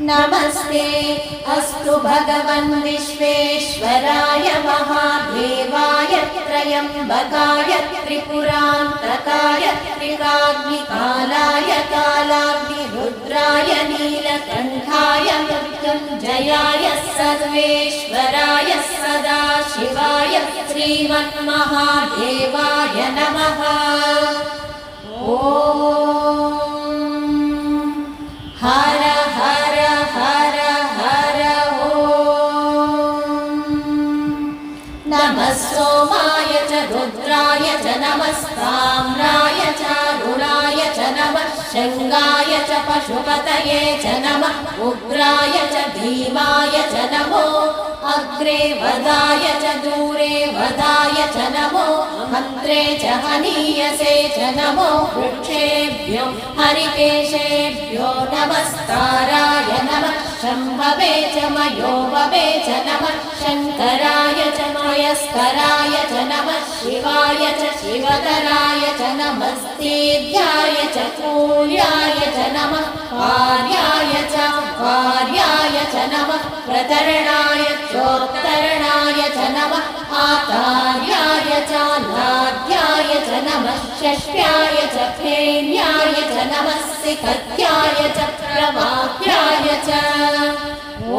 नमस्ते अस्तु भगवन् विश्वेश्वराय महादेवाय त्रयम्बकाय त्रिपुरान्तकाय त्रिकाग्निकालाय कालाग्निरुद्राय नीलकण्ठाय मृत्युञ्जयाय सर्वेश्वराय सदाशिवाय श्रीमन्महादेवाय नमः। हर हर हर हर नमः सोमाय च रुद्राय च नमस्ताम्राय च अरुणाय च नमः शृङ्गाय च पशुपतये च नमः उग्राय च भीमाय च नमो अग्रे वदाय च दूरे वदाय च नमो मन्त्रे च हनीयसे च नमो वृक्षेभ्यो हरिकेशेभ्यो नमस्काराय नमः शम्भवे च मयोभवे च नमः शङ्कराय च मयस्कराय च नमः शिवाय च शिवतराय च नमस्तेभ्याय च पूर्याय च नमः कार्याय च कार्याय च नमः प्रतरणाय चोत्तरणाय च नमः आचार्याय च नाद्याय च नमः षष्ट्याय च फेन्याय च नमः सिकत्याय च प्रवाक्याय च। ॐ